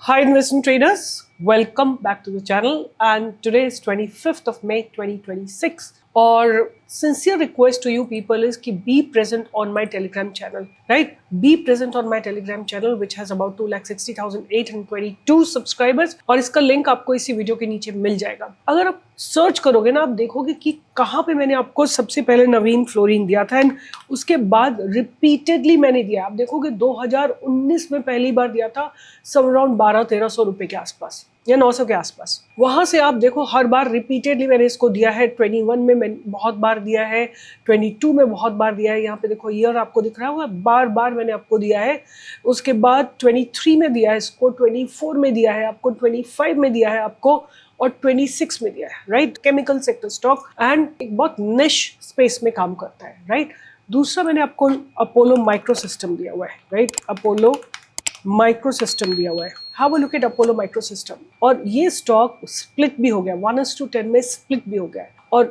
Hi investment traders, welcome back to the channel and today is 25th of May 2026 और sincere request to you people is कि be present on my telegram channel, right? Be present on my telegram channel which has about 2,60,822 subscribers और इसका link आपको इसी video के नीचे मिल जाएगा। अगर आप सर्च करोगे ना आप देखोगे कि कहाँ पे मैंने आपको सबसे पहले नवीन फ्लोरीन दिया था एंड उसके बाद रिपीटेडली मैंने दिया। आप देखोगे 2019 में पहली बार दिया था सब अराउंड 1200-1300 रुपए के आसपास या 900 के आसपास। वहां से आप देखो हर बार रिपीटेडली मैंने इसको दिया है। 21 में मैंने बहुत बार दिया है, 22 में बहुत बार दिया है। यहाँ पे देखो ईयर आपको दिख रहा होगा, बार बार मैंने आपको दिया है। उसके बाद 23 में दिया है इसको, 24 में दिया है आपको, 25 में दिया है आपको और 26 में दिया है, right? Chemical sector stock and एक बहुत निश स्पेस में काम करता है, राइट? दूसरा मैंने आपको अपोलो माइक्रो सिस्टम दिया हुआ है, राइट? अपोलो माइक्रो सिस्टम दिया हुआ है। Have a look at Apollo micro system और ये स्टॉक स्प्लिट भी हो गया, 1:10 में स्प्लिट भी हो गया है। और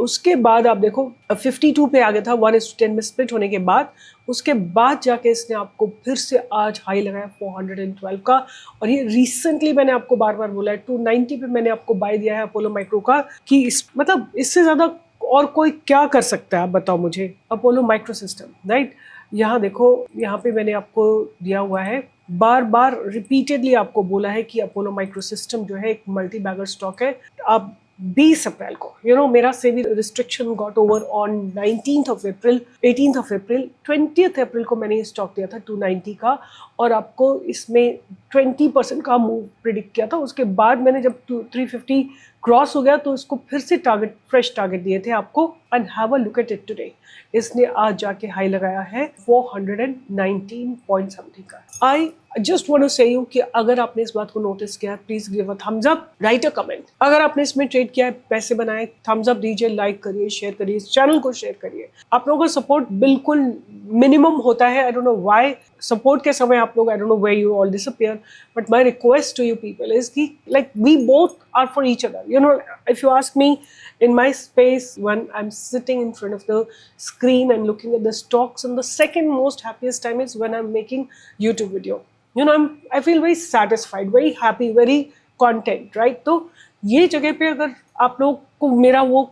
उसके बाद आप देखो 52 पे आ गया था 1:10 में स्प्लिट होने के बाद। उसके बाद जाके इसने आपको फिर से आज हाई लगाया 412 का और ये रिसेंटली मैंने आपको बार बार बोला है 290 पे मैंने आपको बाय दिया है अपोलो माइक्रो का कि मतलब इससे ज़्यादा और कोई क्या कर सकता है आप बताओ मुझे। Apollo micro system, right? यहाँ देखो, यहाँ पे मैंने आपको दिया हुआ है, बार बार रिपीटेडली आपको बोला है कि अपोलो माइक्रो सिस्टम जो है एक मल्टी बैगर स्टॉक है। आप 20 अप्रैल को मेरा SEBI restriction got over on 19th of April, 18th of April, 20th अप्रैल को मैंने ये स्टॉक दिया था 290 का और आपको इसमें 20% का मूव प्रिडिक्ट किया था। उसके बाद मैंने जब 350 क्रॉस हो गया तो इसको फिर से टारगेट, फ्रेश टारगेट दिए थे आपको। And have a look at it today, इसने आज जाके हाई लगाया है 419 पॉइंट समथिंग का। आई जस्ट वांट टू से यू कि अगर आपने इस बात को नोटिस किया please give a thumbs up, right a comment. अगर आपने इसमें ट्रेड किया है, पैसे बनाए, थम्स अप दीजिए, लाइक करिए, शेयर करिए, इस चैनल को शेयर करिए। आप लोगों का सपोर्ट बिल्कुल मिनिमम होता है। I don't know why support के समय आप लोग, I don't know where you all disappear, but my request to you people is कि like we both are for each other. If you ask me, in my space, when I'm sitting in front of the screen and looking at the stocks, and the second most happiest time is when I'm making YouTube video. I feel very satisfied, very happy, very content, right? तो ये जगह पे अगर आप लोग को मेरा वो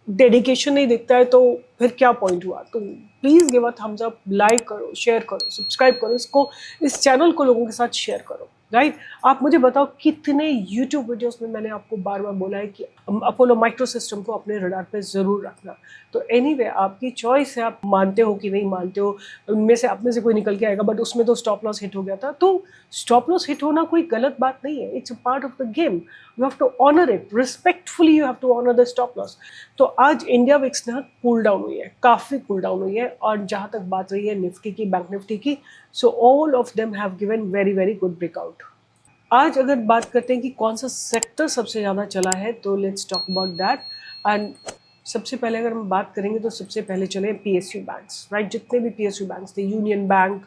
डेडिकेशन नहीं दिखता है तो फिर क्या पॉइंट हुआ? तो please give a thumbs up, like करो, शेयर करो, सब्सक्राइब करो, इसको, इस चैनल को लोगों के साथ शेयर करो, राइट? आप मुझे बताओ कितने YouTube वीडियोस में मैंने आपको बार बार बोला है कि अपोलो माइक्रो सिस्टम को अपने रडार पे जरूर रखना। तो एनीवे आपकी चॉइस है, आप मानते हो कि नहीं मानते हो। उनमें से आप में से कोई निकल के आएगा, बट उसमें तो स्टॉप लॉस हिट हो गया था। तो स्टॉप लॉस हिट होना कोई गलत बात नहीं है, it's a part of the game. You have to honour it respectfully, you have to honour the stop loss. तो आज इंडिया विक्स ना कूल डाउन हुई है, काफ़ी कूल डाउन हुई है। और जहाँ तक बात रही है निफ्टी की, बैंक निफ्टी की, so all of them have given very very good breakout. आज अगर बात करते हैं कि कौन सा सेक्टर सबसे ज़्यादा चला है तो let's talk about that. And सबसे पहले अगर हम बात करेंगे तो सबसे पहले चले PSU बैंक्स, राइट? जितने भी PSU बैंक्स थे, union bank,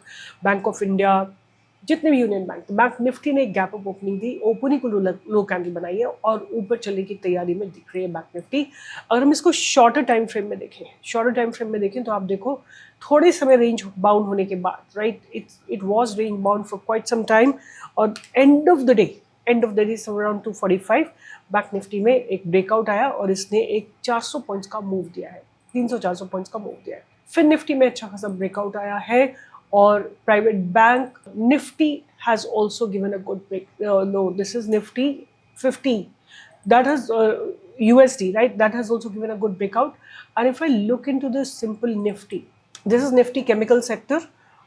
bank of India, जितने भी यूनियन बैंक थे। बैंक निफ्टी ने एक गैप अप ओपनिंग दी, ओपनिंग को लो कैंडल बनाई है और ऊपर चलने की तैयारी में दिख रही है बैंक निफ्टी। अगर हम इसको शॉर्टर टाइम फ्रेम में देखें तो आप देखो थोड़े समय रेंज बाउंड होने के बाद, right, it was range bound for quite some time और end of the day around 245 bank Nifty में एक ब्रेकआउट आया और इसने एक 400 पॉइंट्स का मूव दिया है, 300-400 पॉइंट्स का मूव दिया है। फिर निफ्टी में अच्छा खासा ब्रेकआउट आया है और private bank Nifty has also given a good break. No, this is Nifty 50 that has USD, right? That has also given a good breakout. And if I look into this simple Nifty, this is Nifty chemical sector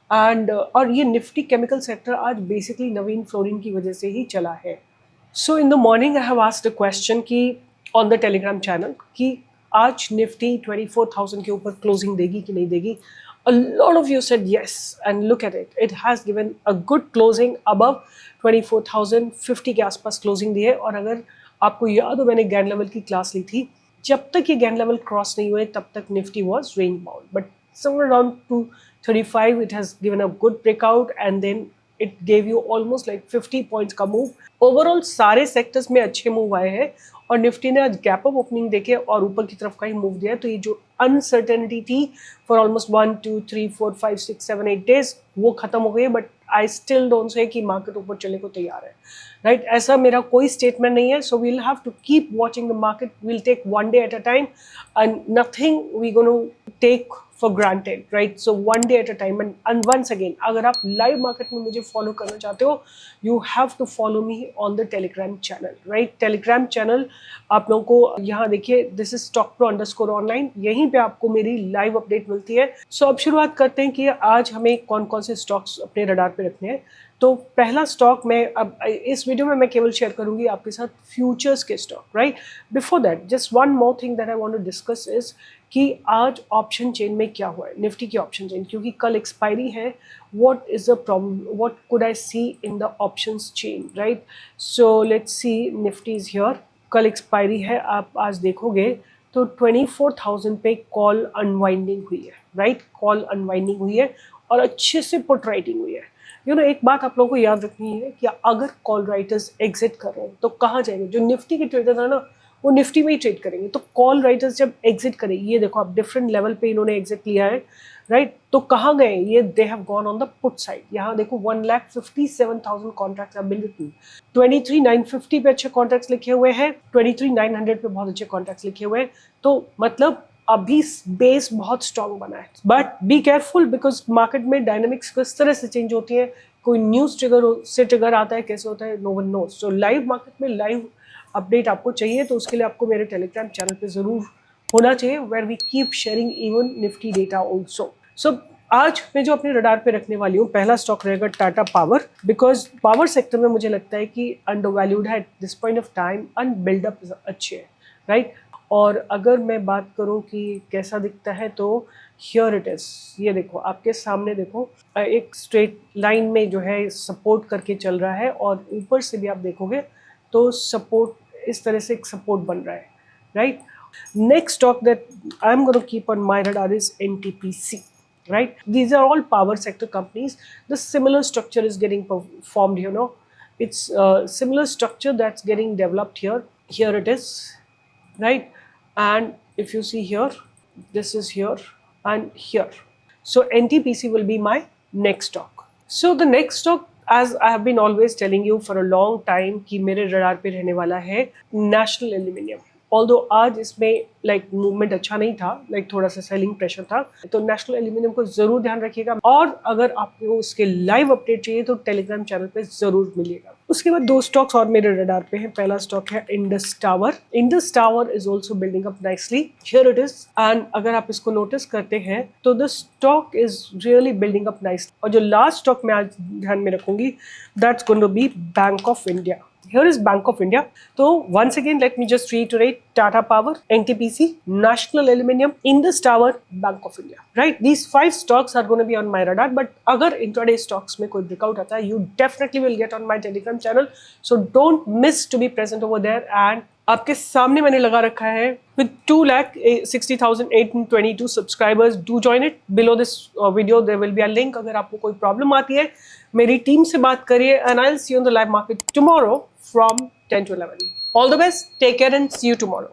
and और ये Nifty chemical sector आज basically नवीन fluorine की वजह से ही चला है। So in the morning I have asked a question कि on the Telegram channel कि आज Nifty 24,000 के ऊपर closing देगी कि नहीं देगी। A lot of you said yes and look at it. It has given a good closing above 24,050 के आसपास closing दी है। और अगर आपको याद हो मैंने गैन लेवल की क्लास ली थी, जब तक ये गैन लेवल क्रॉस नहीं हुए तब तक Nifty was range bound, but somewhere around 235 it has given a good breakout and then it gave you almost like 50 points का मूव। ओवरऑल सारे सेक्टर्स में अच्छे मूव आए हैं और निफ्टी ने आज गैप अप ओपनिंग देके और ऊपर की तरफ का ही मूव दिया है। तो ये जो अनसर्टेनिटी थी फॉर ऑलमोस्ट 1 2 3 4 5 6 7 8 डेज, वो खत्म हो गई है, but I still don't say कि मार्केट ऊपर चलने को तैयार है, राइट? ऐसा मेरा कोई स्टेटमेंट नहीं है. So we'll have to keep watching the market, we'll take one day at a time and nothing we gonna take for granted, right? So one day at a time. And once again, अगर आप live market में मुझे follow करना चाहते हो, you have to follow me on the Telegram channel, right? Telegram channel आप लोगों को यहाँ देखिए, this is stockpro_online, यहीं पे आपको मेरी live update मिलती है. So अब शुरुआत करते हैं कि आज हमें कौन कौन से stocks अपने रडार पे रखने हैं. तो पहला स्टॉक मैं अब इस वीडियो में मैं केवल शेयर करूंगी आपके साथ फ्यूचर्स के stock, right? Before that just one more thing that I want to discuss is कि आज ऑप्शन चेन में क्या हुआ है, निफ्टी की ऑप्शन चेन, क्योंकि कल एक्सपायरी है. What is the problem, what could I see in the options chain, right? So let's see, Nifty is here, कल एक्सपायरी है. आप आज देखोगे तो 24,000 पे कॉल अनवाइंडिंग हुई है, राइट? कॉल अनवाइंडिंग हुई है और अच्छे से पुट राइटिंग हुई है. एक बात आप लोगों को याद रखनी है कि अगर कॉल राइटर्स एग्जिट कर रहे हैं तो कहाँ जाएंगे? जो निफ्टी के ट्रेडर है ना, वो निफ्टी में ही ट्रेड करेंगे. तो कॉल राइटर्स जब एग्जिट करेंगे, ये देखो आप डिफरेंट लेवल पे इन्होंने एग्जिट लिया है, राइट? तो कहाँ गए ये? They have gone on the put side. यहाँ देखो 1,57,000 कॉन्ट्रैक्ट्स हैव बीन रिटन. 23,950 पे अच्छे कॉन्ट्रैक्ट्स लिखे हुए हैं, 23,900 पे बहुत अच्छे कॉन्ट्रैक्ट्स लिखे हुए हैं. तो मतलब अभी बेस बहुत स्ट्रांग बना है. But be careful because market में डायनामिक्स किस तरह से चेंज होती है, कोई न्यूज ट्रिगर आता है, कैसे होता है, no one knows. So live market में लाइव अपडेट आपको चाहिए तो उसके लिए आपको मेरे टेलीग्राम चैनल पे जरूर होना चाहिए, where we keep sharing even Nifty data also. So आज मैं जो अपने रडार पे रखने वाली हूँ, पहला स्टॉक रहेगा Tata power, because power sector में मुझे लगता है कि अंडर वैल्यूड है at this point of time and buildup अच्छे है, राइट? और अगर मैं बात करूं कि कैसा दिखता है तो हियर इट इज़. ये देखो आपके सामने, देखो एक स्ट्रेट लाइन में जो है सपोर्ट करके चल रहा है और ऊपर से भी आप देखोगे तो सपोर्ट इस तरह से एक सपोर्ट बन रहा है, right? Next stock that I am gonna keep on my radar is NTPC, right? These are all power sector companies. The similar structure is getting formed, it's similar structure that's getting developed here. Here it is, right? And if you see here, this is here and here. So NTPC will be my next stock. So the next stock, as I have been always telling you for a long time, कि मेरे radar पे रहने वाला है national aluminium. Although आज इसमें movement अच्छा नहीं था, थोड़ा सा सेलिंग प्रेशर था, तो नेशनल एल्यूमिनियम को जरूर ध्यान रखिएगा. और अगर आपको उसके लाइव अपडेट चाहिए तो टेलीग्राम चैनल पे जरूर मिलिएगा. उसके बाद दो स्टॉक्स और मेरे रडार पे हैं. पहला स्टॉक है Indus tower. Indus tower is also building up nicely. Here it is. And अगर आप इसको नोटिस करते हैं तो the stock is really building up nicely. और जो लास्ट स्टॉक मैं आज ध्यान में रखूंगी, that's going to be bank of India. Here is Bank of India. So once again, let me just reiterate: Tata Power, NTPC, National Aluminium, Indus Tower, Bank of India. Right? These 5 stocks are going to be on my radar. But अगर intraday stocks में कोई breakout आता है, you definitely will get on my Telegram channel. So don't miss to be present over there. And आपके सामने मैंने लगा रखा है with 2,60,822 subscribers. Do join it. Below this video there will be a link. अगर आपको कोई प्रॉब्लम आती है, मेरी टीम से बात करिए. And I'll see you on the live market tomorrow from 10 to 11. All the best. Take care and see you tomorrow.